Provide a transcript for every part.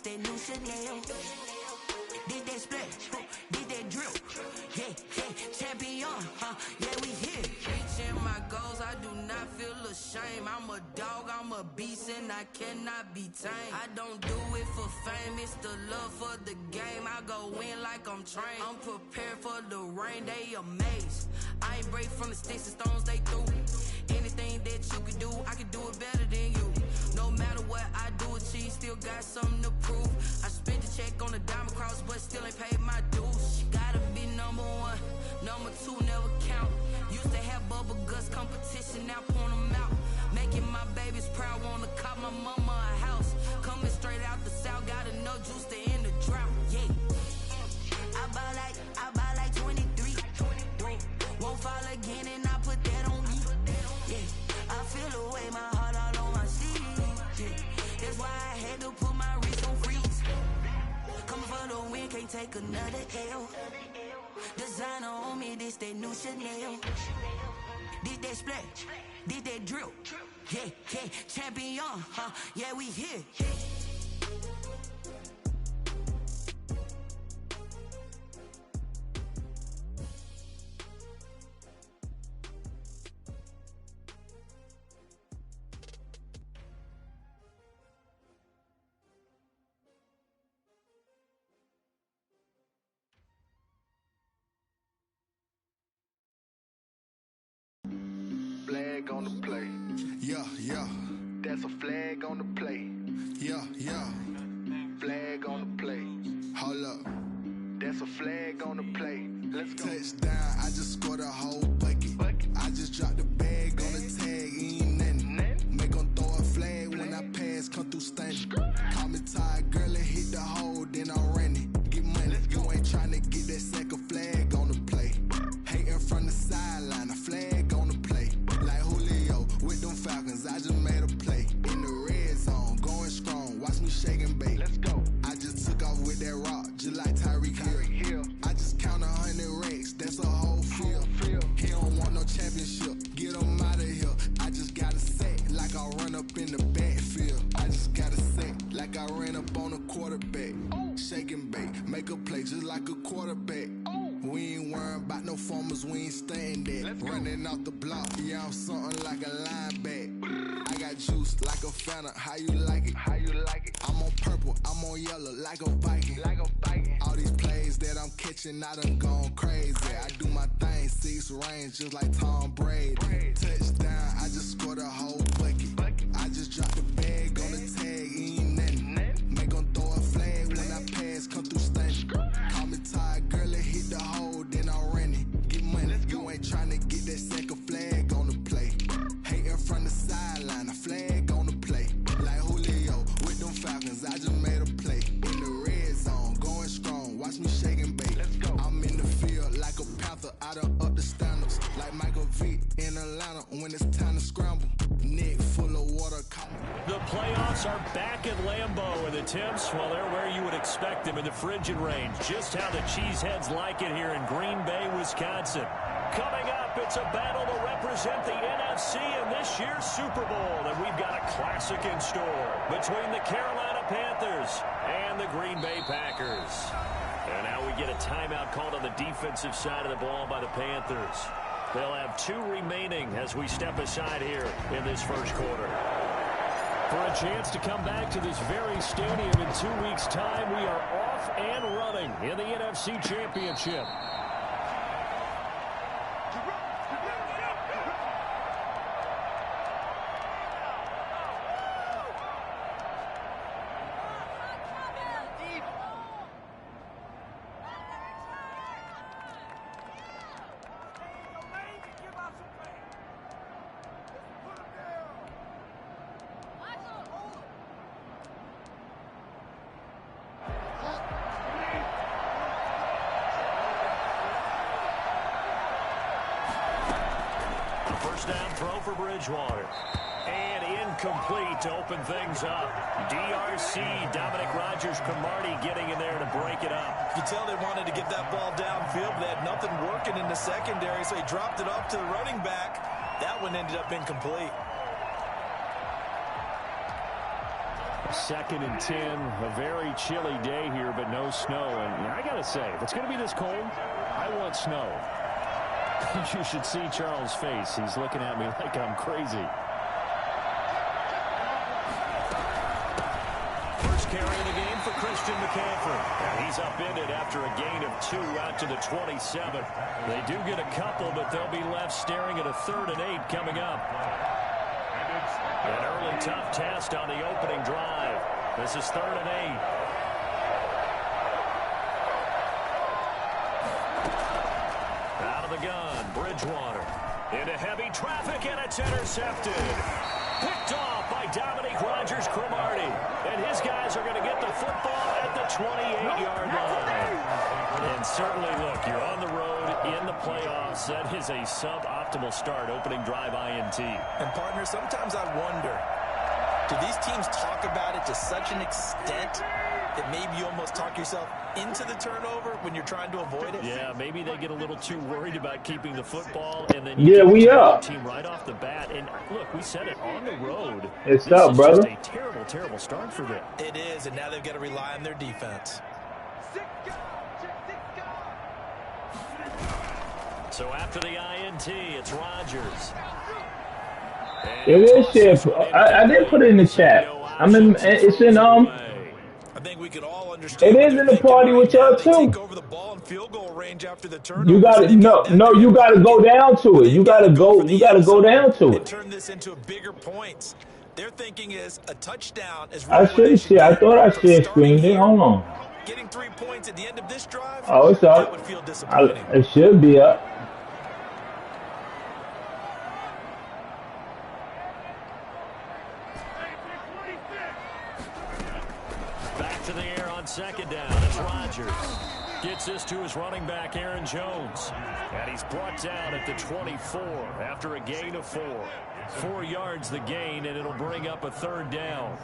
that new Chanel. Did that split, did that drill. Yeah, champion, yeah, we here. Reaching my goals, I do not feel ashamed. I'm a dog, I'm a beast, and I cannot be tamed. I don't do it for fame, it's the love for the game. I go in like I'm trained. I'm prepared for the rain, they amazed. I ain't break from the sticks and stones they threw. Anything that you can do, I can do it better than you. No matter what I do achieve, still got something to prove. I spent the check on the diamond cross, but still ain't paid my dues. Gotta be number one, number two never count. Used to have bubble guts competition, now point them out. Making my babies proud, wanna cop my mama a house. Coming straight out the south, got enough juice to end the drought. Yeah, I buy like 23. Won't fall again, and I put that on me. Yeah, I feel the way, my heart all on my sleeve. Yeah, that's why I had to put my wrist on freeze. Coming for the win, can't take another L. Designer on me, this that new Chanel. Did that split, did that drill. Yeah, champion, yeah, we here. Flag on the play. Yeah. That's a flag on the play. Yeah. Flag on the play. Hold up. That's a flag on the play. Let's go. Touchdown, I just scored a whole bucket. I just dropped the bag on the tag, ain't nothing. Make 'em throw a flag when I pass, come through stunning. Call me tired, girl, and hit the hole, then I'm running. Get money, you ain't tryna get that second flag on the play. Hating from the sideline, a flag on the play. Like Julio with them Falcons, I just made a play. In the red zone, going strong, watch me shake and bake. Let's go. I just took off with that rock, just like Tyreek Hill. I just count 100 racks, that's a whole field. He don't want no championship, get him out of here. I just gotta say, like I run up in the backfield. I just gotta say, like I ran up on a quarterback. Shake and bake, make a play just like a quarterback. We ain't worrying about no formers, we ain't staying there. Running off the block, yeah, I'm something like a linebacker. I got juice like a Fanta, how you like it? I'm on purple, I'm on yellow, like a Viking. All these plays that I'm catching, I done gone crazy. I do my thing, 6 range, just like Tom Brady. Touchdown, I just scored a whole bucket. I just dropped the bag on the tag, ain't nothing. Make 'em throw a flag when I pass, come through stunning. Call me tired, girl, and hit the hole, then I'm running. Get money, you ain't tryna get that second flag on the play. Hating from the sideline, a flag on the play. Like Julio with them Falcons, I just made a play. In the red zone, going strong, watch me shake and bake. I'm in the field like a Panther, I done up the standards. Like Michael Vick in Atlanta when it's time to scramble. Neck full of water. The playoffs are back at Lambeau, and the temps, well, they're where you would expect them in the frigid range. Just how the Cheeseheads like it here in Green Bay, Wisconsin. Coming up, it's a battle to represent the NFC in this year's Super Bowl, and we've got a classic in store between the Carolina Panthers and the Green Bay Packers. And now we get a timeout called on the defensive side of the ball by the Panthers. They'll have 2 remaining as we step aside here in this first quarter. For a chance to come back to this very stadium in 2 weeks' time, we are off and running in the NFC Championship. For Bridgewater. And incomplete to open things up. DRC, Dominic Rodgers-Cromartie getting in there to break it up. You could tell they wanted to get that ball downfield, but they had nothing working in the secondary, so he dropped it off to the running back. That one ended up incomplete. 2nd and 10, a very chilly day here, but no snow. And I got to say, if it's going to be this cold, I want snow. You should see Charles' face. He's looking at me like I'm crazy. First carry of the game for Christian McCaffrey. And he's upended after a gain of 2 out to the 27. They do get a couple, but they'll be left staring at a 3rd and 8 coming up. An early tough test on the opening drive. This is 3rd and 8. Out of the gun, Bridgewater. Into heavy traffic, and it's intercepted. Picked off by Dominique Rodgers-Cromartie. And his guys are going to get the football at the 28-yard line. And certainly, look, you're on the road in the playoffs. That is a suboptimal start, opening drive INT. And, partner, sometimes I wonder, do these teams talk about it to such an extent that maybe you almost talk yourself into the turnover when you're trying to avoid it? Yeah, maybe they get a little too worried about keeping the football, and then we are team right off the bat. And look, we said it on the road. It's up, brother. Just a terrible, terrible start for them. It is, and now they've got to rely on their defense. So after the INT, it's Rodgers. It is shit. I did put it in the chat. It's in I think we could all understand. It is in the party with y'all too. Take over the ball in field goal range after the turnover. You got to no. You got to go down to it. You got to go. You got to go down to it. Turn this into a bigger points. Their thinking is a touchdown is. I should see. I thought I shared screen it. Hold on. Getting 3 points at the end of this drive. Oh, it's up. That would feel disappointing. It should be up. To the air on 2nd down. It's Rodgers. Gets this to his running back, Aaron Jones. And he's brought down at the 24 after a gain of 4. 4 yards the gain, and it'll bring up a 3rd down.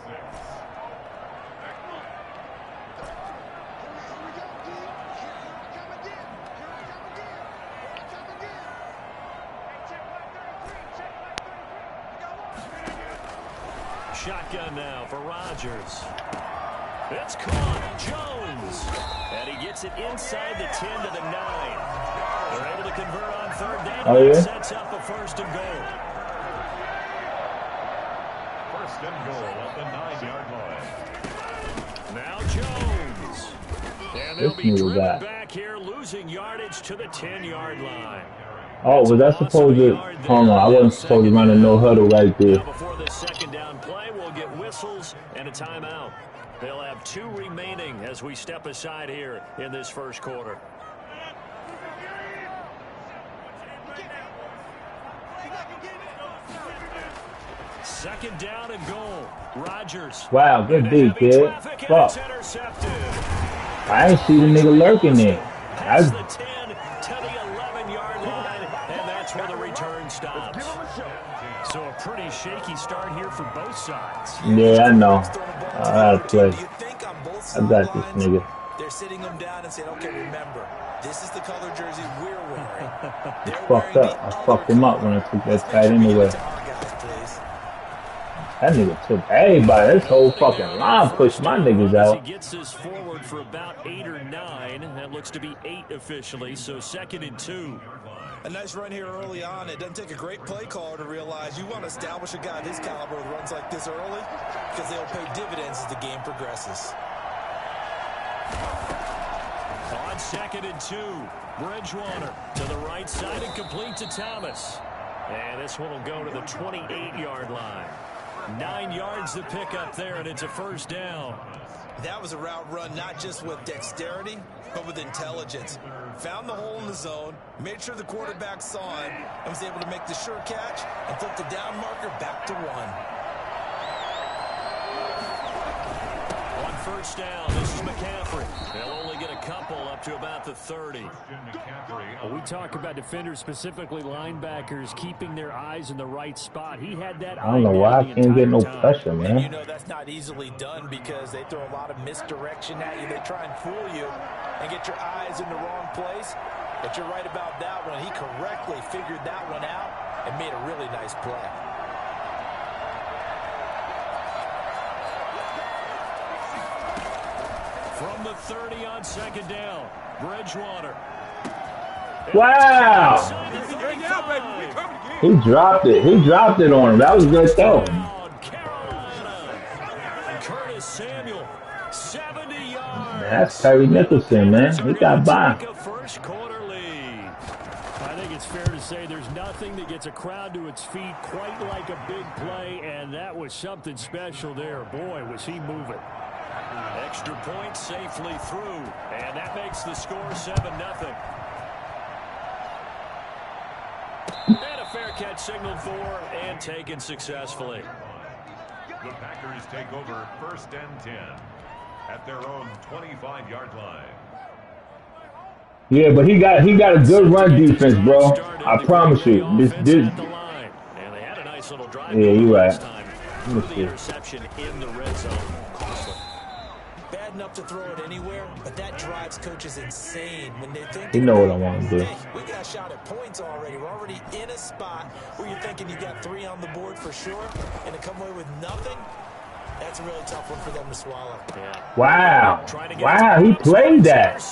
Shotgun now for Rodgers. It's caught. Jones. And he gets it inside the 10 to the 9. They're able to convert on 3rd down. Oh, yeah? Sets up a 1st and goal. 1st and goal at the 9-yard line. Now Jones. And they'll be driven back here, losing yardage to the 10-yard line. Oh, was that supposed to? Hold on, I wasn't supposed to run a no huddle right there. Now before this 2nd down play, we'll get whistles and a timeout. They'll have 2 remaining as we step aside here in this 1st quarter. Second down and goal. Rodgers. Wow, good beat, kid. Fuck. I ain't see the nigga lurking there. Past the 10 to the 11-yard line, and that's where the return stops. So a pretty shaky start here for both sides. Yeah, I know. I gotta play. I got this nigga. They're sitting them down and saying, okay, remember, this is the color jersey we're wearing. Fucked up. I fucked him up when I took that tight end away. That nigga took everybody. This whole fucking line pushed my niggas out. He gets this forward for about 8 or 9. That looks to be 8 officially, so 2nd and 2. A nice run here early on. It doesn't take a great play caller to realize you want to establish a guy this caliber with runs like this early because they'll pay dividends as the game progresses. On 2nd and 2, Bridgewater to the right side and complete to Thomas. And this one will go to the 28-yard line. 9 yards to pick up there, and it's a 1st down. That was a route run not just with dexterity, but with intelligence. Found the hole in the zone, made sure the quarterback saw him, and was able to make the sure catch and flip the down marker back to 1. On 1st down, this is McCaffrey. They'll only get a couple up to about the 30. We talk about defenders, specifically linebackers, keeping their eyes in the right spot. He had that. I don't know why I can't get no pressure, man. And you know that's not easily done because they throw a lot of misdirection at you. They try and fool you and get your eyes in the wrong place. But you're right about that one. He correctly figured that one out and made a really nice play. From the 30 on second down, Bridgewater. Wow! He dropped it. He dropped it on him. That was good throw. Curtis Samuel, 70 yards. That's Terry Nicholson, man. He got by. First quarter lead. I think it's fair to say there's nothing that gets a crowd to its feet quite like a big play, and that was something special there. Boy, was he moving. Extra point safely through, and that makes the score 7-0. And a fair catch signaled for and taken successfully. The Packers take over 1st and 10 at their own 25-yard line. Yeah, but he got a good run defense, bro. I promise you. This. Yeah, you're right. The interception in the red zone. Bad enough to throw it anywhere, but that drives coaches insane when they think. You know what I want to do. Hey, we got shot at points already. We're already in a spot where you're thinking you got 3 on the board for sure, and to come away with nothing, that's a really tough one for them to swallow. Yeah. Wow. Wow, he played that.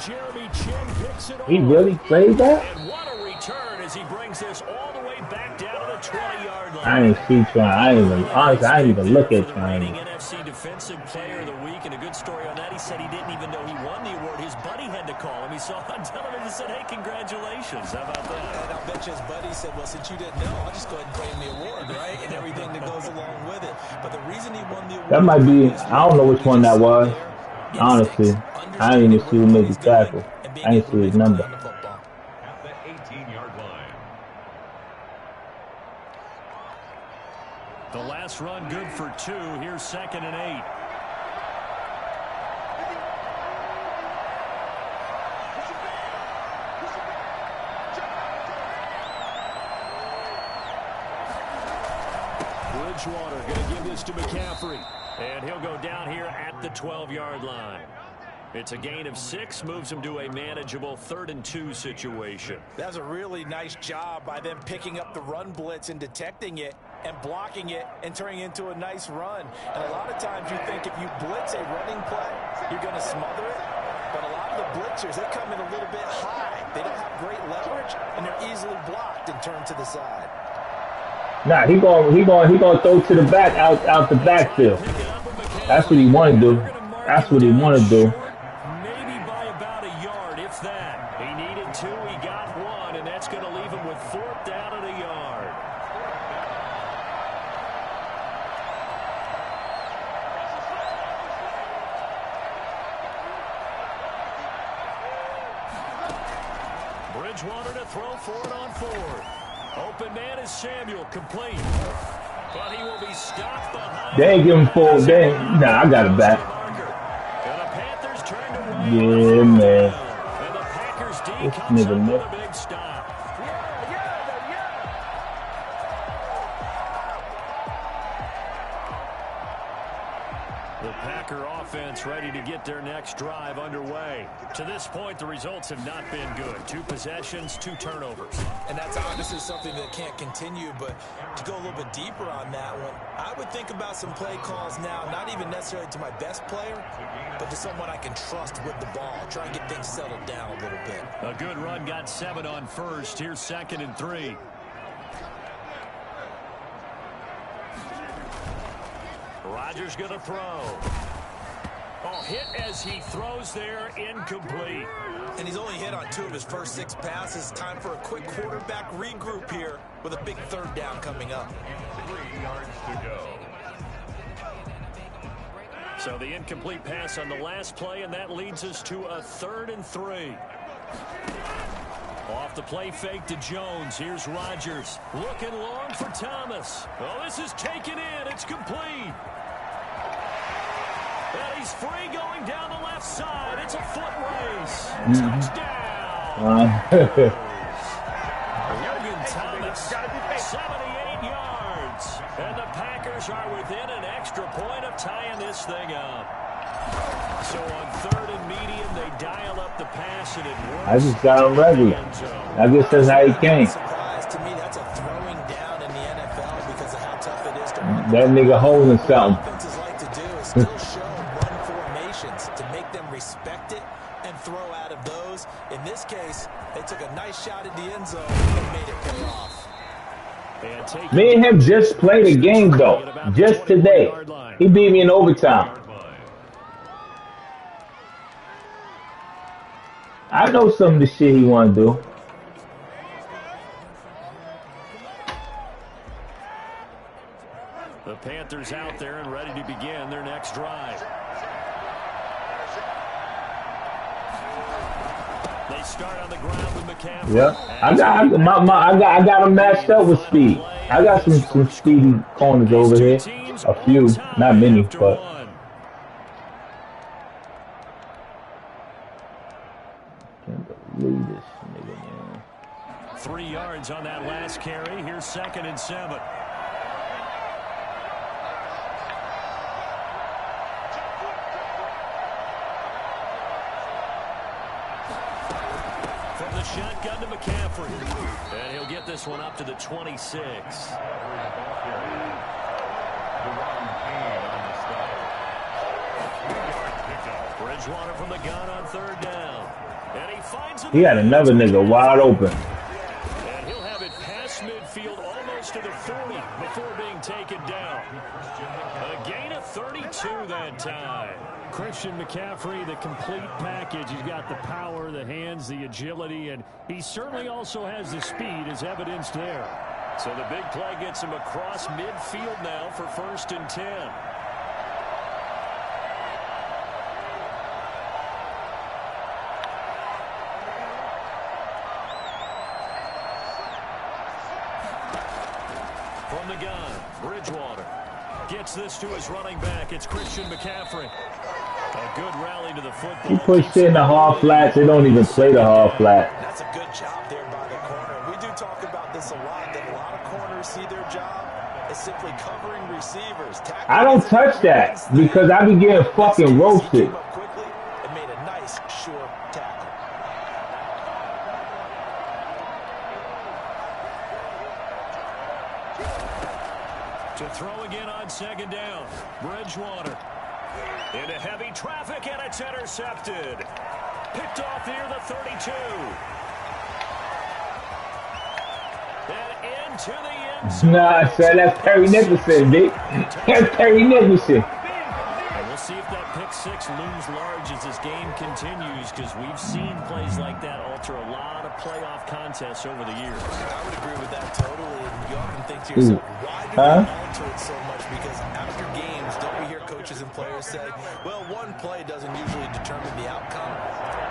Jeremy Chin picks it He really played that? And what a return as he brings this all the way back down to the 20-yard line. I ain't see trying. Honestly, I didn't even look at trying. NFC Defensive Player of the Week, and a good story on that. He said he didn't even know he won the award. His buddy had to call him. He saw on television and said, "Hey, congratulations." How about that? And I bet you his buddy said, "Well, since you didn't know, I'll just go ahead and claim the award, right?" And everything that goes along with it. But the reason he won the award, that might be. I don't know which one that was. Honestly, I didn't even see who made the tackle. I didn't see his number. At the 18-yard line. The last run good for 2. Here's 2nd and 8. Bridgewater going to give this to McCaffrey. And he'll go down here at the 12-yard line. It's a gain of 6, moves him to a manageable 3rd and 2 situation. That's a really nice job by them picking up the run blitz and detecting it and blocking it and turning it into a nice run. And a lot of times you think if you blitz a running play, you're going to smother it. But a lot of the blitzers, they come in a little bit high. They don't have great leverage, and they're easily blocked and turned to the side. Nah, he gonna throw to the back, out the backfield. That's what he want to do. That's what he want to do. Maybe by about a yard, if that. He needed 2, he got 1, and that's going to leave him with 4th down and a yard. Bridgewater to throw for it on 4th. Open man is Samuel, complete. But he will be stopped behind. They ain't give him full. Nah, I got it back. And the Panthers turn to Yeah, man. And the Packers D This comes nigga up with missed. a big stop. The Packer offense ready to get their next drive underway. To this point, the results have not been good. 2 possessions, 2 turnovers. And that's obviously something that can't continue, but to go a little bit deeper on that one, I would think about some play calls now, not even necessarily to my best player, but to someone I can trust with the ball. Try and get things settled down a little bit. A good run got 7 on 1st. Here's 2nd and 3. Rodgers going to throw. Oh, hit as he throws there, incomplete. And he's only hit on 2 of his first 6 passes. Time for a quick quarterback regroup here with a big 3rd down coming up. 3 yards to go. So the incomplete pass on the last play, and that leads us to a 3rd and 3. Off the play fake to Jones. Here's Rodgers. Looking long for Thomas. Oh, this is taken in. It's complete. And he's free going down the left side. It's a foot race. Touchdown. Logan Thomas, 78 yards. And the Packers are within an extra point of tying this thing up. So on 3rd and medium, they dial up the pass, and it works. I just got him ready. I guess that's how he came. To me, that's a throwing down in the NFL because of how tough it is to That nigga holding something. offenses like to do is still show run formation. situations to make them respect it and throw out of those. In this case, they took a nice shot at the end zone and made it pay off. Me and him just played a game, though. Just today. He beat me in overtime. I know some of the shit he want to do. The Panthers out there and ready to begin their next drive. They start on the ground with McCaffrey. Yeah, I got him matched up with speed. I got some speedy corners over here. A few, not many, but. Can't believe this nigga, man. 3 yards on that last carry. Here's 2nd and 7. Shotgun to McCaffrey. And he'll get this one up to the 26. Bridgewater from the gun on 3rd down. And he finds him. He had another nigga wide open. And he'll have it past midfield almost to the 40 before being taken down. A gain of 32 that time. Christian McCaffrey, the complete package. He's got the power, the hands, the agility, and he certainly also has the speed as evidenced there. So the big play gets him across midfield now for 1st and 10. From the gun, Bridgewater gets this to his running back. It's Christian McCaffrey. A good rally to the football. He pushed in the half flats. They don't even play the half flat. That's a good job there by the corner. We do talk about this a lot, that a lot of corners see their job as simply covering receivers. I don't touch that because I be getting fucking roasted. Quickly and made a nice, sure tackle. To throw again on 2nd down. Bridgewater. Into heavy traffic, and it's intercepted. Picked off near the 32. And into the end zone. Nah, son, that's Terry Nicholson, Vic. That's Terry Nicholson. And we'll see if that pick 6 looms large as this game continues, because we've seen plays like that alter a lot of playoff contests over the years. I would agree with that totally. And you often think to yourself, why do they alter it so much? Because after games, don't we hear coaches and players say, well, one play doesn't usually determine the outcome.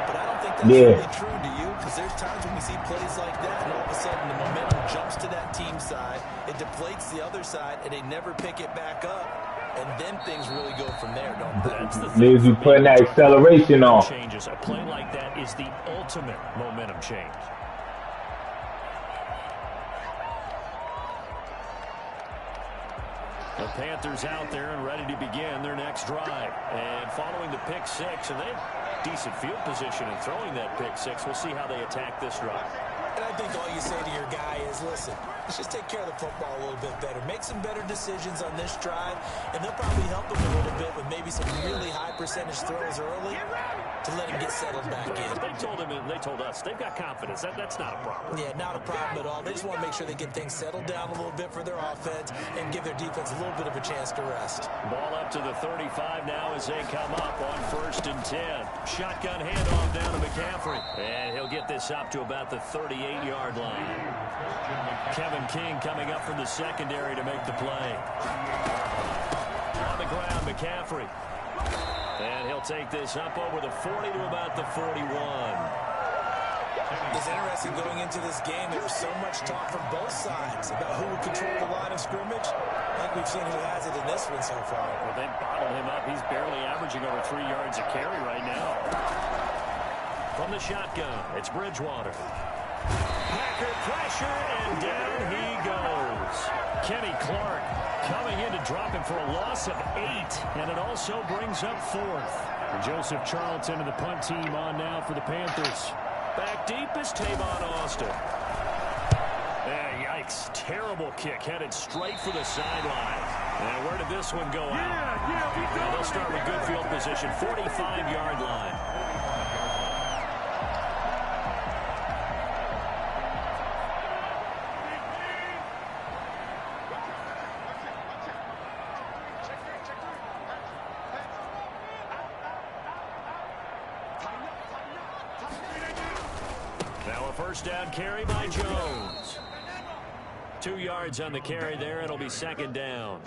But I don't think that's really true, do you? Because there's times when we see plays like that, and all of a sudden the momentum jumps to that team side, it deflates the other side, and they never pick it back up. And then things really go from there, don't they? That's the thing. You putting that acceleration on. Changes. A play like that is the ultimate momentum change. The Panthers out there and ready to begin their next drive. And following the pick 6, and they have decent field position in throwing that pick 6. We'll see how they attack this drive. And I think all you say to your guy is, listen, let's just take care of the football a little bit better. Make some better decisions on this drive, and they'll probably help him a little bit with maybe some really high percentage throws early to let him get settled back in. They told him, and they told us, they've got confidence. That's not a problem. Yeah, not a problem at all. They just want to make sure they get things settled down a little bit for their offense and give their defense a little bit of a chance to rest. Ball up to the 35 now as they come up on 1st and 10. Shotgun handoff down to McCaffrey. And he'll get this up to about the 38-yard line. Kevin King coming up from the secondary to make the play. On the ground, McCaffrey. And he'll take this up over the 40 to about the 41. It's interesting going into this game. There was so much talk from both sides about who would control the line of scrimmage. I think we've seen who has it in this one so far. Well, they bottled him up. He's barely averaging over 3 yards a carry right now. From the shotgun, it's Bridgewater. Packer pressure, and down he goes. Kenny Clark coming in to drop him for a loss of 8, and it also brings up 4th. And Joseph Charlton and the punt team on now for the Panthers. Back deep is Tavon Austin. Yikes, terrible kick headed straight for the sideline. And where did this one go out? Well, they'll start with good field position, 45-yard line. Now a first down carry by Jones. 2 yards on the carry there. It'll be second down.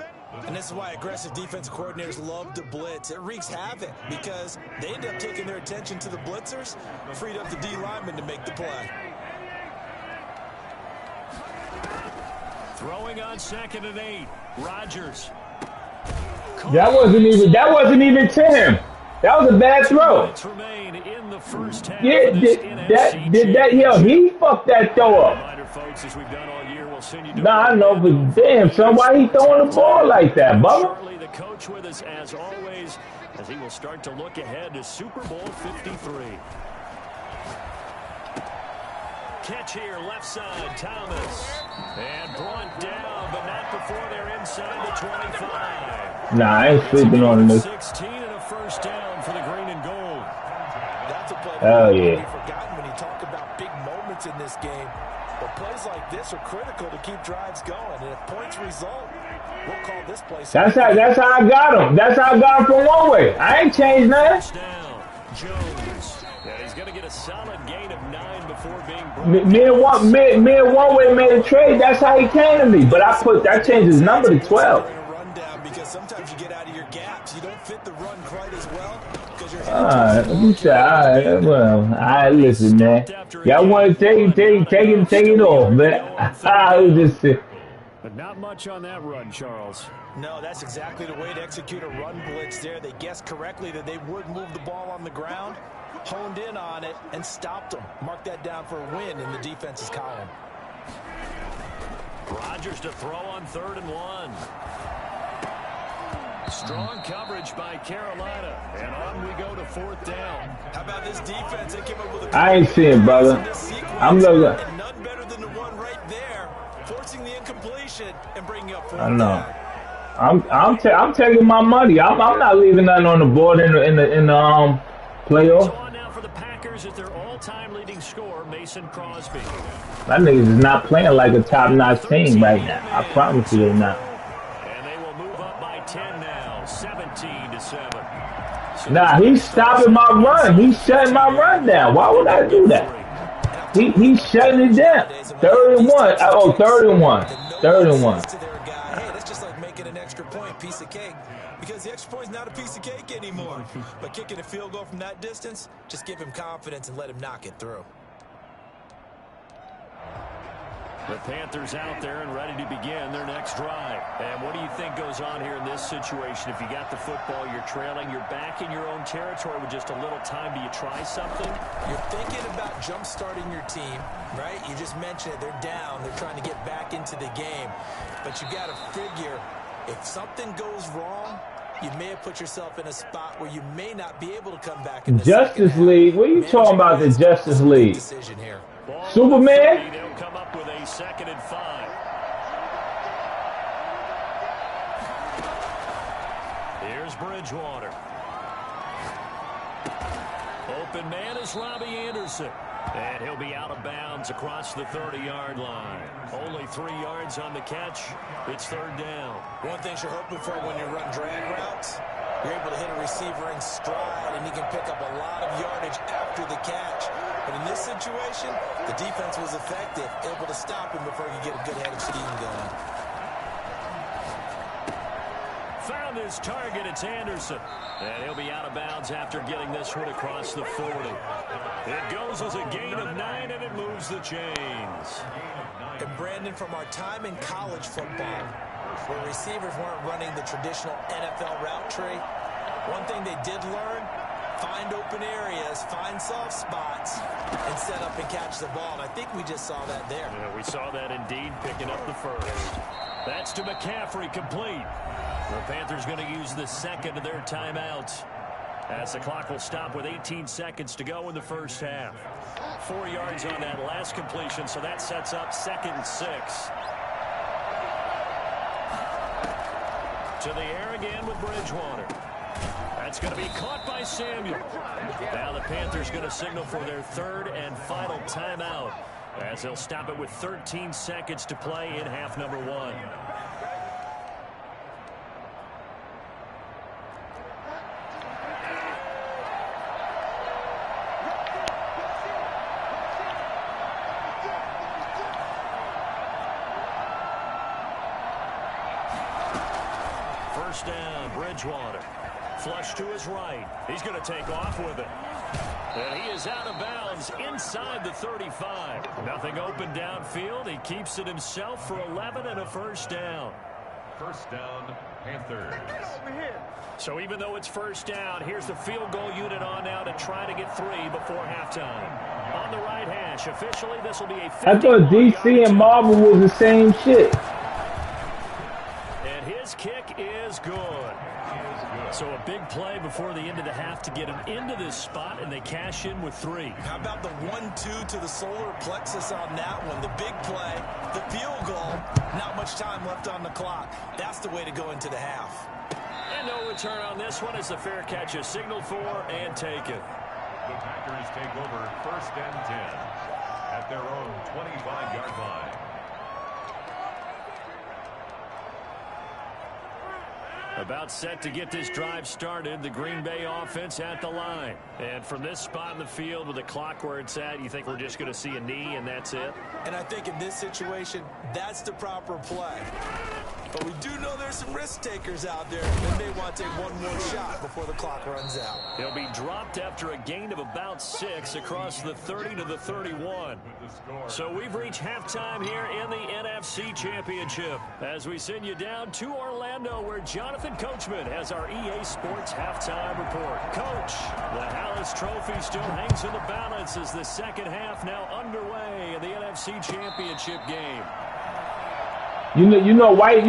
And this is why aggressive defensive coordinators love to blitz. It wreaks havoc because they end up taking their attention to the blitzers, freed up the D lineman to make the play. Throwing on 2nd and 8. Rodgers. That wasn't even to him. That was a bad throw. In the first half Yeah, he fucked that throw up. Folks, as we've done all year, we'll send you nah, I know, but damn, son, why he throwing the ball like that, Bubba? Shortly, the coach with us as always, as he will start to look ahead to Super Bowl 53. Catch here, left side, Thomas. And brought down, but not before they're inside the 25. Nah, I ain't sleeping on this. 16 and a first down for the green and gold. That's a play that be forgotten when you talk about big moments in this game. But plays like this are critical to keep drives going. And if points result, we'll call this play. That's how I got him. That's how I got him from one way. I ain't changed nothing. Down, Jones. Yeah, he's going to get a solid gain of 9 before being Me and one way made a trade. That's how he came to me. But I changed his number to 12. Because sometimes you get out of your gaps. You don't fit the run quite as well. Alright, listen, man. Y'all want to take it off, man. I was just But not much on that run, Charles. No, that's exactly the way to execute a run blitz there. They guessed correctly that they would move the ball on the ground, honed in on it, and stopped them. Mark that down for a win in the defense's column. Rodgers to throw on 3rd and 1. Strong coverage by Carolina. And on we go to 4th down. How about this defense? They came up with a I ain't seeing, brother. I'm looking. And none better than the one right there, forcing the incompletion and bringing up 4th I know. down. I'm taking my money. I'm not leaving nothing on the board in the playoff. So on now for the Packers at their all-time leading scorer, Mason Crosby. My niggas is not playing like a top-notch team right now. I promise you they're not. And they will move up by 10 now, 17-7. So nah, he's stopping my run. He's shutting my run down. Why would I do that? He's shutting it down. 3rd and 1. Oh, 3rd and 1. 3rd and 1. Hey, that's just like making an extra point, piece of cake. Because the extra point's not a piece of cake anymore. But kicking a field goal from that distance, just give him confidence and let him knock it through. The Panthers out there and ready to begin their next drive. And what do you think goes on here in this situation? If you got the football, you're trailing, you're back in your own territory with just a little time. Do you try something? You're thinking about jump-starting your team, right? You just mentioned it. They're down. They're trying to get back into the game. But you got to figure, if something goes wrong, you may have put yourself in a spot where you may not be able to come back in the Justice League? What are you talking about, the Justice League? Decision here. Superman? They'll come up with a 2nd and 5. Here's Bridgewater. Open man is Robbie Anderson. And he'll be out of bounds across the 30-yard line. Only 3 yards on the catch. It's 3rd down. One thing you're hoping for when you run drag routes, you're able to hit a receiver in stride, and he can pick up a lot of yardage after the catch. But in this situation, the defense was effective, able to stop him before he could get a good head of steam going. Found his target. It's Anderson. And he'll be out of bounds after getting this one across the 40. It goes as a gain of 9, and it moves the chains. And Brandon, from our time in college football, where receivers weren't running the traditional NFL route tree, one thing they did learn, find open areas, find soft spots, and set up and catch the ball. And I think we just saw that there. Yeah, we saw that indeed, picking up the first. That's to McCaffrey, complete. The Panthers going to use the 2nd of their timeouts, as the clock will stop with 18 seconds to go in the first half. 4 yards on that last completion, so that sets up 2nd and 6. To the air again with Bridgewater. That's going to be caught by Samuel. Now the Panthers going to signal for their third and final timeout as they'll stop it with 13 seconds to play in half number 1. First down, Bridgewater. Flush to his right. He's going to take off with it. And he is out of bounds inside the 35. Nothing open downfield. He keeps it himself for 11 and a first down. First down, Panthers. So even though it's first down, here's the field goal unit on now to try to get 3 before halftime. On the right hash, officially this will be a 50. I thought DC and Marvel was the same shit. And his kick is good. So a big play before the end of the half to get him into this spot, and they cash in with 3. How about the 1-2 to the solar plexus on that one? The big play, the field goal, not much time left on the clock. That's the way to go into the half. And no return on this one as the fair catch is signaled for and taken. The Packers take over first and 10 at their own 25-yard line. About set to get this drive started, the Green Bay offense at the line. And from this spot in the field with the clock where it's at, you think we're just going to see a knee and that's it? And I think in this situation, that's the proper play. But we do know there's some risk takers out there that may want to take one more shot before the clock runs out. He'll be dropped after a gain of about 6 across the 30 to the 31. So we've reached halftime here in the NFC Championship as we send you down to Orlando where Jonathan Coachman has our EA Sports halftime report. Coach, the Hallis Trophy still hangs in the balance as the second half now underway in the NFC Championship game. White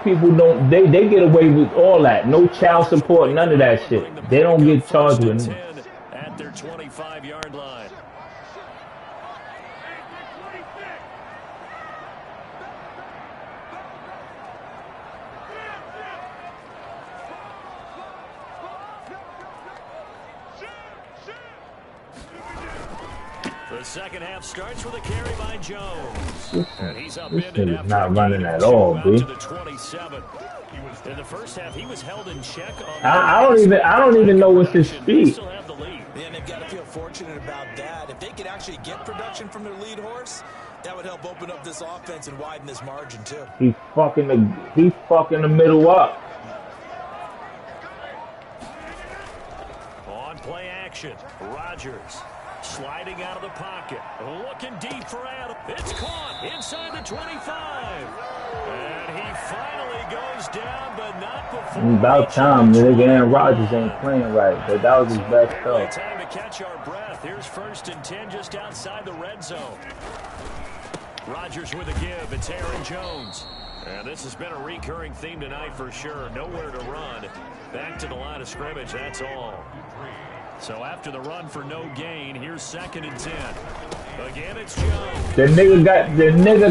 people don't they get away with all that. No child support, none of that shit. They don't get charged with it. At their 25-yard line. The second half starts with a carry by Jones. And he's upended after not running at all, to the 27. In the first half, he was held in check on I don't even know what's his speed. Yeah, and they've got to feel fortunate about that. If they could actually get production from their lead horse, that would help open up this offense and widen this margin too. He's fucking the middle up. On play action, Rodgers. Sliding out of the pocket. Looking deep for Adam. It's caught inside the 25. And he finally goes down, but not before. About time. Nigga, Aaron Rodgers ain't playing right, but that was his best throw. Time to catch our breath. Here's first and 10 just outside the red zone. Rodgers with a give. It's Aaron Jones. And this has been a recurring theme tonight for sure. Nowhere to run. Back to the line of scrimmage. That's all. So after the run for no gain, here's second and 10. Again, it's Jones. The nigga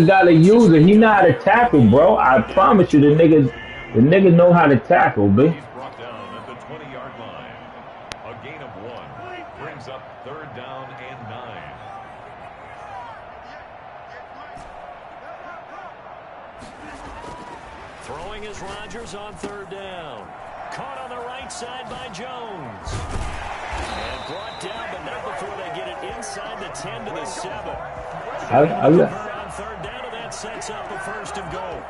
got a user. He know how to tackle, bro. I promise you, the nigga know how to tackle, bitch. He's brought down at the 20-yard line. A gain of 1 brings up third down and 9. Throwing is Rodgers on third down. Caught on the right side by Jones. And brought down, but not before they get it inside the 10 to the 7. On third down, and that sets up a first and goal.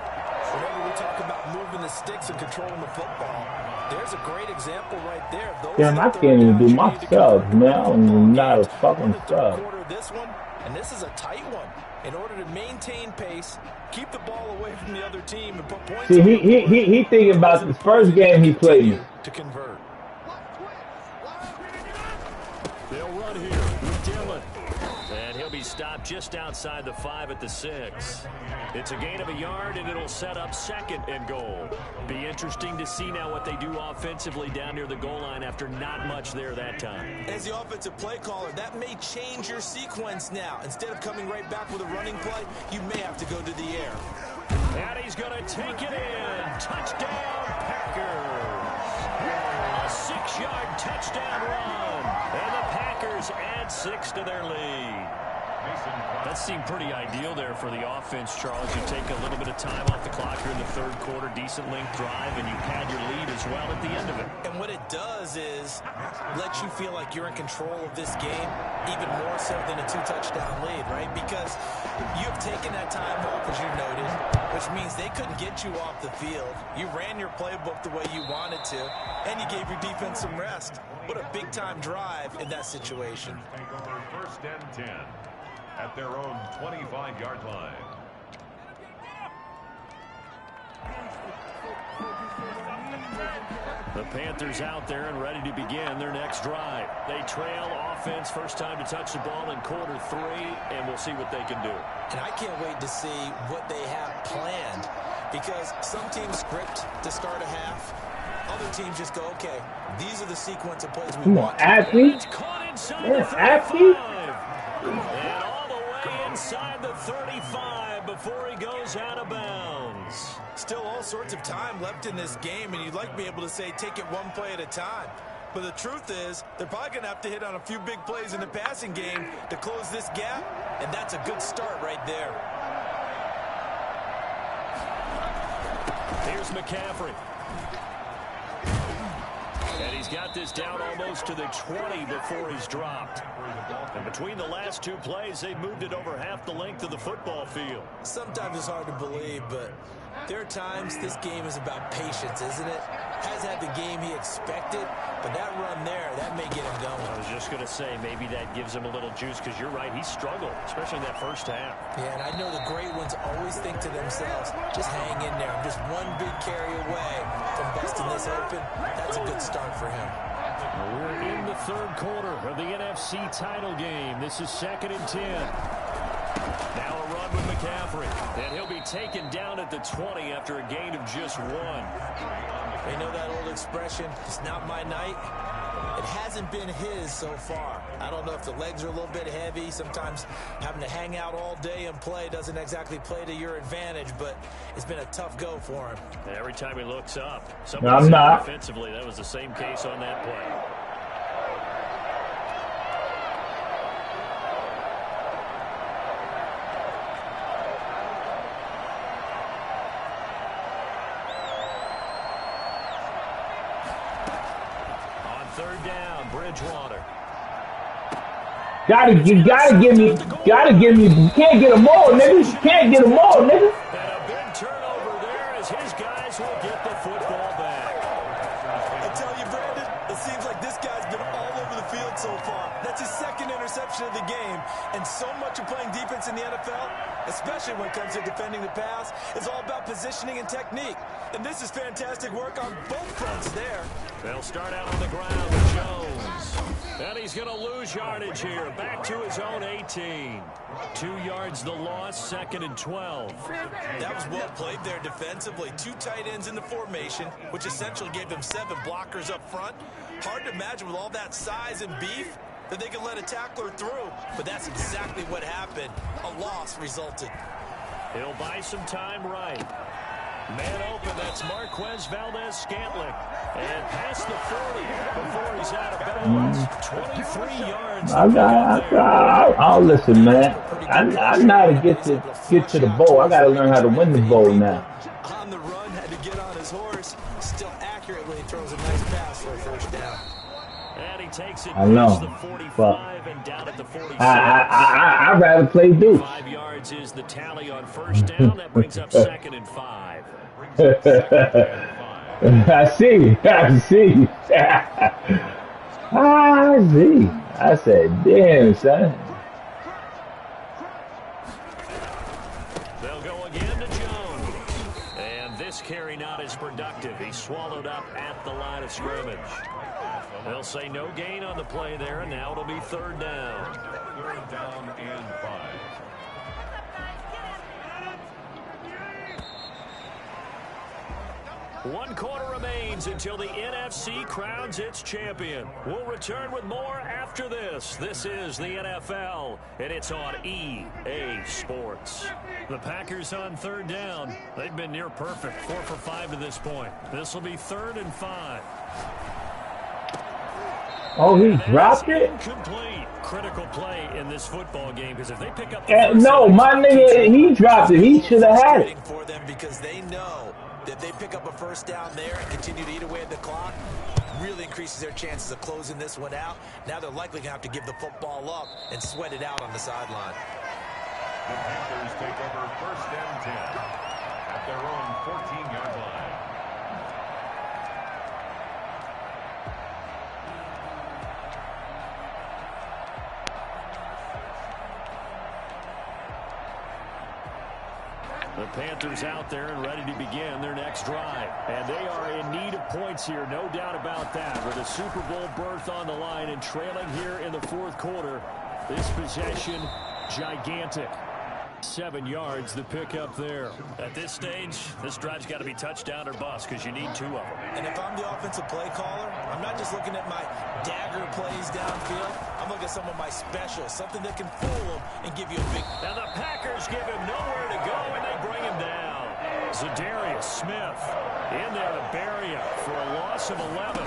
Whenever we talk about moving the sticks and controlling the football, there's a great example right there. Damn, I can't even do my subs, man. I don't even know how to fucking sub. This one, and this is a tight one. In order to maintain pace, keep the ball away from the other team, and put points. See, he thinking about the first game he played. To convert. They'll run here with Dillon. And he'll be stopped just outside the 5 at the 6. It's a gain of a yard, and it'll set up second and goal. Be interesting to see now what they do offensively down near the goal line after not much there that time. As the offensive play caller, that may change your sequence now. Instead of coming right back with a running play, you may have to go to the air. And he's going to take it in. Touchdown, Packers. A 6-yard touchdown run. And the Packers add 6 to their lead. That seemed pretty ideal there for the offense, Charles. You take a little bit of time off the clock here in the third quarter, decent length drive, and you pad your lead as well at the end of it. And what it does is let you feel like you're in control of this game, even more so than a 2-touchdown lead, right? Because you've taken that time off, as you noted, which means they couldn't get you off the field. You ran your playbook the way you wanted to, and you gave your defense some rest. What a big-time drive in that situation. Take over 1st and 10 at their own 25-yard line. The Panthers out there and ready to begin their next drive. They trail offense, first time to touch the ball in quarter 3, and we'll see what they can do. And I can't wait to see what they have planned, because some teams script to start a half. Other teams just go, okay, these are the sequence of plays we want. Athlete. Athlete. And all the way inside the 35 before he goes out of bounds. Still all sorts of time left in this game, and you'd like to be able to say take it one play at a time. But the truth is, they're probably going to have to hit on a few big plays in the passing game to close this gap, and that's a good start right there. Here's McCaffrey. And he's got this down almost to the 20 before he's dropped. And between the last 2 plays, they've moved it over half the length of the football field. Sometimes it's hard to believe, but there are times this game is about patience, isn't it? Has had the game he expected, but that run there, that may get him going. I was just going to say, maybe that gives him a little juice, because you're right, he struggled, especially in that first half. Yeah, and I know the great ones always think to themselves, just hang in there. I'm just one big carry away from busting this open. That's a good start for him. We're in the third quarter of the NFC title game. This is 2nd and 10. Now a run with McCaffrey, and he'll be taken down at the 20 after a gain of just 1. You know that old expression, it's not my night? It hasn't been his so far. I don't know if the legs are a little bit heavy. Sometimes having to hang out all day and play doesn't exactly play to your advantage, but it's been a tough go for him. Every time he looks up, I'm not. Defensively, that was the same case on that play. You gotta give me, you can't get them all, nigga. You can't get them all, nigga. And a big turnover there as his guys will get the football back. I tell you, Brandon, it seems like this guy's been all over the field so far. That's his 2nd interception of the game, and so much of playing defense in the NFL, especially when it comes to defending the pass, is all about positioning and technique. And this is fantastic work on both fronts there. They'll start out on the ground with Jones. And he's going to lose yardage here. Back to his own 18. 2 yards the loss, 2nd and 12. That was well played there defensively. 2 tight ends in the formation, which essentially gave them 7 blockers up front. Hard to imagine with all that size and beef that they could let a tackler through. But that's exactly what happened. A loss resulted. He'll buy some time right. Man open, that's Marquez Valdez-Scantling. And past the 40 before he's out of bounds. 23 yards. I'll listen, man. I know how to get to the bowl. I got to learn how to win the bowl now. On the run, had to get on his horse. Still accurately throws a nice pass for a first down. And he takes it I know, the 45 and down at the 46. I'd rather play Duke. 5 yards is the tally on first down. That brings up 2nd and 5. I see. I said, damn, son. They'll go again to Jones. And this carry not as productive. He's swallowed up at the line of scrimmage. They'll say no gain on the play there, and now it'll be 3rd down. 3rd down and 5. 1 quarter remains until the NFC crowns its champion. We'll return with more after this. This is the NFL, and it's on EA Sports. The Packers on 3rd down. They've been near perfect, 4 for 5 to this point. This will be 3rd and 5. Oh, he dropped it? Incomplete. Critical play in this football game because if they pick up no, my nigga, he dropped it. He should have had it. For them because they know that they pick up a 1st down there and continue to eat away at the clock, really increases their chances of closing this one out. Now they're likely going to have to give the football up and sweat it out on the sideline. The Panthers take over 1st and 10 at their own 14-yard line. The Panthers out there and ready to begin their next drive. And they are in need of points here, no doubt about that. With a Super Bowl berth on the line and trailing here in the 4th quarter. This possession, gigantic. 7 yards, the pickup there. At this stage, this drive's got to be touchdown or bust because you need 2 of them. And if I'm the offensive play caller, I'm not just looking at my dagger plays downfield. I'm looking at some of my specials, something that can fool them and give you a big... Now the Packers give him nowhere to go, and they bring him down. Zadarius Smith in there to bury him for a loss of 11.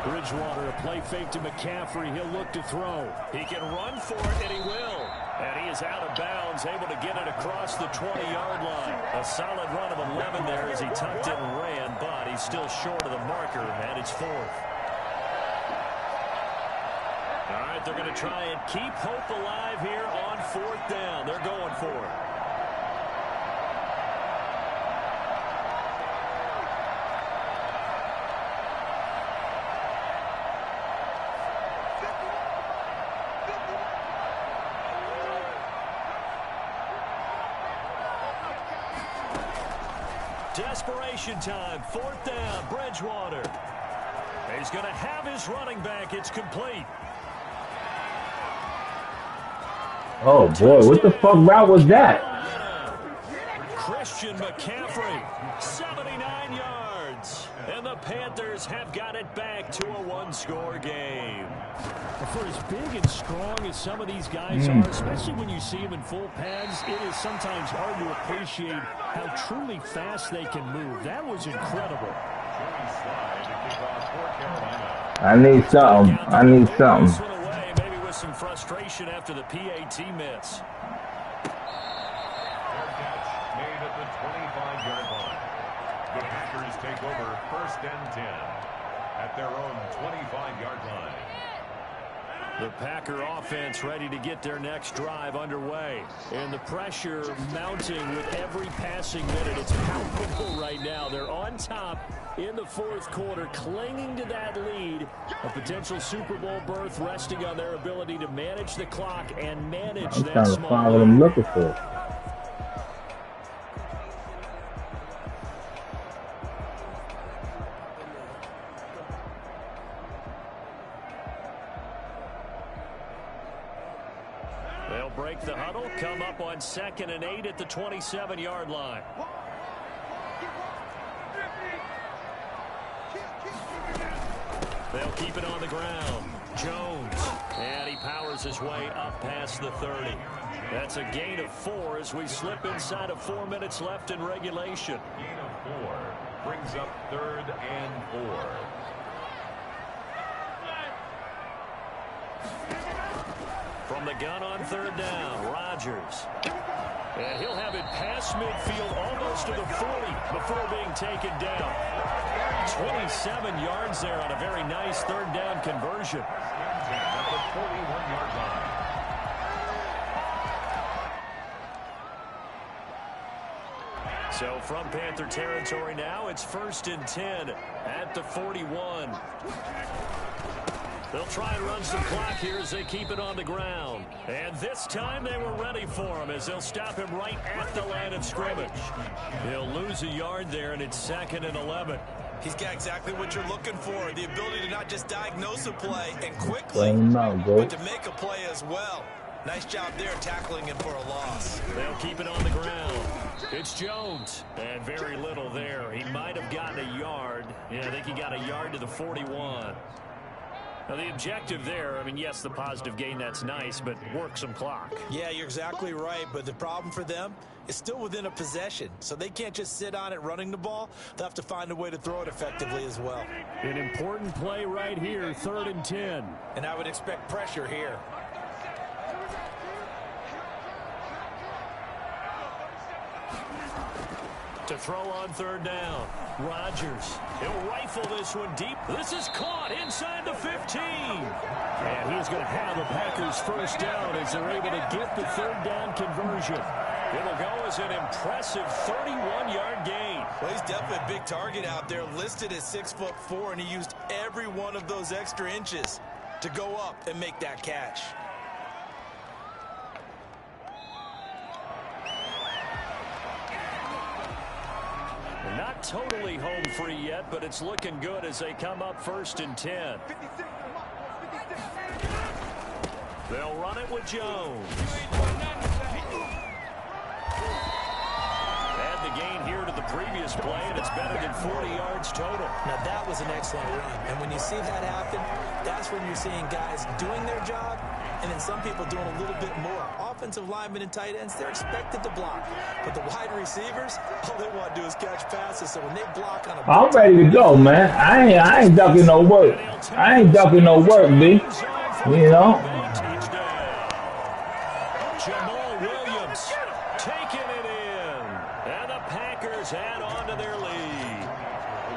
Bridgewater, a play fake to McCaffrey. He'll look to throw. He can run for it, and he will. And he is out of bounds, able to get it across the 20-yard line. A solid run of 11 there as he tucked it and ran, but he's still short of the marker, and it's 4th. All right, they're going to try and keep hope alive here on 4th down. They're going for it. Desperation time, 4th down, Bridgewater. He's going to have his running back. It's complete. Oh, boy, what the fuck route was that? Christian McCaffrey, 79 yards. And the Panthers have got it back to a 1-score game. For as big and strong as some of these guys are, especially when you see them in full pads, it is sometimes hard to appreciate how truly fast they can move. That was incredible. I need something. I need something. Maybe with some frustration after the PAT miss. Fair catch made at the 25-yard line. The Packers take over 1st and 10 at their own 25-yard line. The Packer offense ready to get their next drive underway. And the pressure mounting with every passing minute. It's palpable right now. They're on top in the 4th quarter, clinging to that lead. A potential Super Bowl berth resting on their ability to manage the clock and manage that trying to small find what I'm looking for. They'll break the huddle, come up on 2nd and 8 at the 27-yard line. They'll keep it on the ground. Jones, and he powers his way up past the 30. That's a gain of 4 as we slip inside of 4 minutes left in regulation. Gain of 4 brings up 3rd and 4. From the gun on 3rd down, Rodgers. And he'll have it past midfield almost to the 40 before being taken down. 27 yards there on a very nice 3rd down conversion. At the 41-yard line. So from Panther territory now, it's 1st and 10 at the 41. They'll try and run some clock here as they keep it on the ground. And this time they were ready for him as they'll stop him right at the line of scrimmage. He'll lose a yard there, and it's 2nd and 11. He's got exactly what you're looking for, the ability to not just diagnose a play and quickly, Out, but to make a play as well. Nice job there tackling him for a loss. They'll keep it on the ground. It's Jones. And very little there. He might have gotten a yard. Yeah, I think he got a yard to the 41. Now, the objective there, I mean, yes, the positive gain, that's nice, but work some clock. Yeah, you're exactly right, but the problem for them is still within a possession, so they can't just sit on it running the ball. They'll have to find a way to throw it effectively as well. An important play right here, 3rd and 10. And I would expect pressure here. To throw on 3rd down. Rodgers. He'll rifle this one deep. This is caught inside the 15. And he's going to have the Packers first down as they're able to get the 3rd down conversion. It'll go as an impressive 31-yard gain. Well, he's definitely a big target out there, listed at 6'4", and he used every one of those extra inches to go up and make that catch. Not totally home free yet, but it's looking good as they come up 1st and 10. They'll run it with Jones. Add the gain here to the previous play, and it's better than 40 yards total. Now, that was an excellent run, and when you see that happen, that's when you're seeing guys doing their job, and then some people doing a little bit more. Offensive linemen and tight ends, they're expected to block. But the wide receivers, all they want to do is catch passes. So when they block on a... I'm ready to go, man. I ain't ducking no work. I ain't ducking no work, B. You know? Jamal Williams taking it in. And the Packers add on to their lead.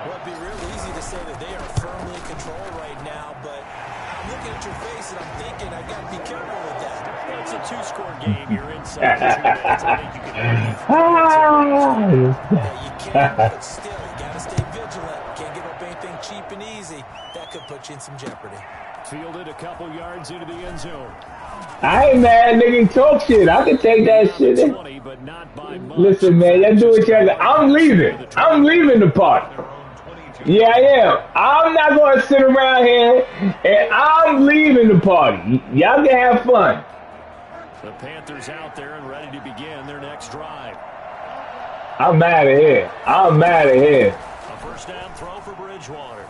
Well, it'd be real easy to say that they are firmly in control right now, but I'm looking at your face and I'm thinking I've got to be careful with that. It's a 2-score game. You're inside the 2 minutes. I think you can leave. You can, but still, you got to stay vigilant. Can't give up anything cheap and easy. That could put you in some jeopardy. Fielded a couple yards into the end zone. I ain't mad, nigga. Talk shit. I can take that shit. 20, but not by much. Listen, man. Y'all do what y'all got. I'm leaving. I'm leaving the party. Yeah, I am. I'm not going to sit around here, and I'm leaving the party. Y'all can have fun. The Panthers out there and ready to begin their next drive. I'm out of here. I'm out of here. A first down throw for Bridgewater.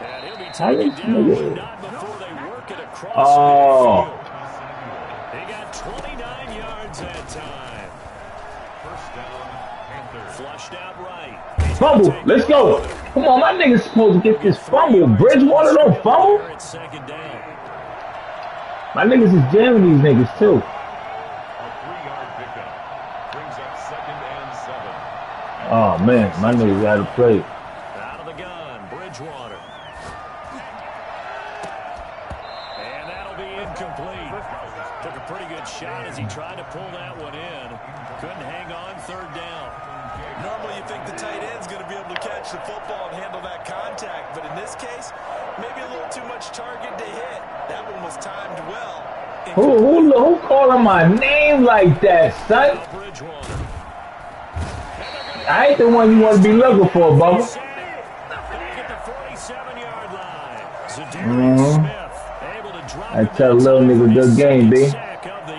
And he'll be taken down, but not before they work it across the field. They got 29 yards that time. First down, Panthers. Flushed out right. Fumble. Let's go. Come on, my nigga's supposed to get this fumble. Bridgewater don't fumble. It's 2nd down. My niggas is jamming these niggas, too. A 3-yard pickup brings up 2nd and 7. Oh, man. My niggas got to play. Out of the gun, Bridgewater. And that'll be incomplete. Took a pretty good shot as he tried to pull that one in. Couldn't hang on 3rd down. Normally you think the tight end's going to be able to catch the football and handle that contact, but in this case, maybe a little too much target to hit. That one was timed well. Who calling my name like that, son? I ain't the one you want to be looking for, Bubba. Back at the 47-yard line. Zadarius Smith able to drop I tell a little nigga good game, B. sack of the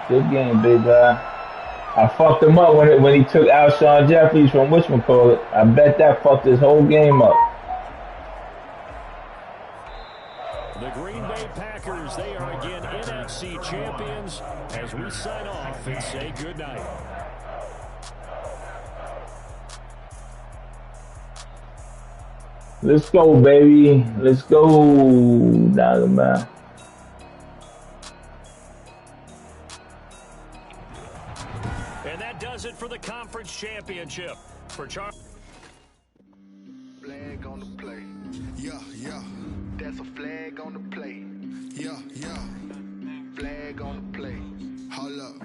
Good evening. game, big guy. I fucked him up when he took Alshon Jeffries from whatchamacallit. I bet that fucked his whole game up. The Green Bay Packers, they are again NFC champions as we sign off and say goodnight. Let's go, baby. Let's go down the mile. And that does it for the conference championship. For Charles. Flag on the play. Yeah, yeah, That's a flag on the play. yeah, yeah. Flag on the play. Hold up.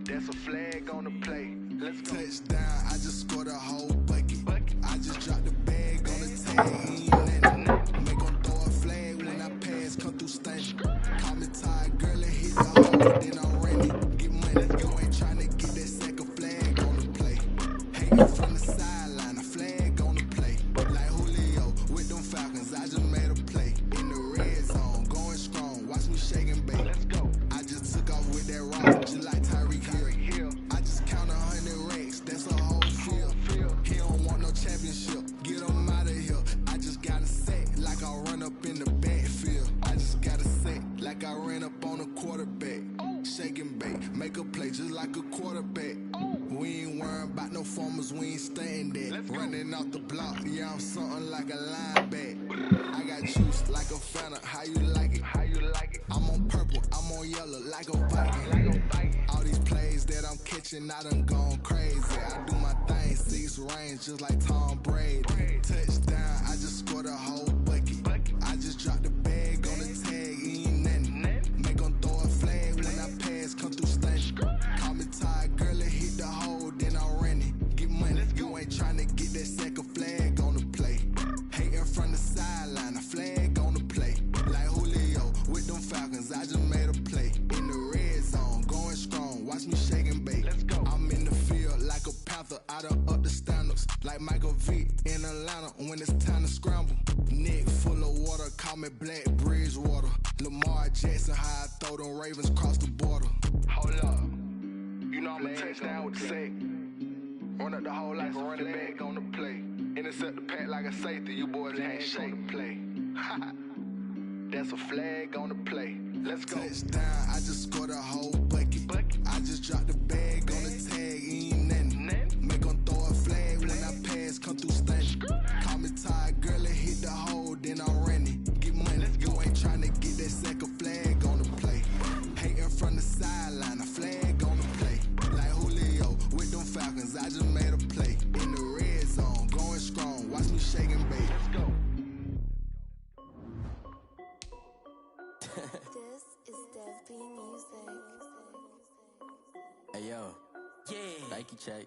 That's a flag on the play. Let's go. Touchdown, I just scored a whole bucket. I just dropped the bag on the tag. He ain't letting make him throw a flag when I pass, come through stunning. Call me tired, girl, and hit the hole, then I'm running. Get money, go ain't trying to get that second flag on the play. Hanging from the sideline, a flag on the play. Like Julio with them Falcons, I just stunting that. Running off the block, yeah, I'm something like a linebacker. I got juice like a Fanta, how you like it? How you like it? I'm on purple, I'm on yellow like a Viking. All these plays that I'm catching, I done gone crazy. I do my thing, 6 range just like Tom Brady. Touchdown, I just scored a whole bucket. I just dropped the bag on the tag, ain't nothing. Make 'em throw a flag when I pass, come through stunning. Call me tired, girl, and hit the hole, then I'm running. Get money, you ain't tryna get that second flag on the play. Hating from the sideline, a flag on the play. Like Julio with them Falcons, I just made a play. In the red zone, going strong, watch me shake and bake. I'm in the field like a panther, I done up the standards. Like Michael Vick in Atlanta when it's time to scramble. Neck full of water, call me Black Bridgewater. Lamar Jackson, how I throw them Ravens cross the border. Hold up, you know I'm a touchdown with the sack. Run up the whole like a running back on the play. Intercept the pack like a safety, you boys can't shake the play. That's a flag on the play. Let's go. Touchdown, I just scored a whole bucket. I just dropped the bag on the tag, ain't nothing. Make 'em throw a flag when I pass, come through stunning. Call me tired, girl, and hit the hole, then I'm running. Get money, you ain't tryna get that second flag on the play. Hating from the sideline, a flag on the play. Like Julio with them Falcons, I just made a play. In the red zone, going strong, watch me shake and bake. Let's go. This is Dev B Music. Hey yo, Yeah. Nike check.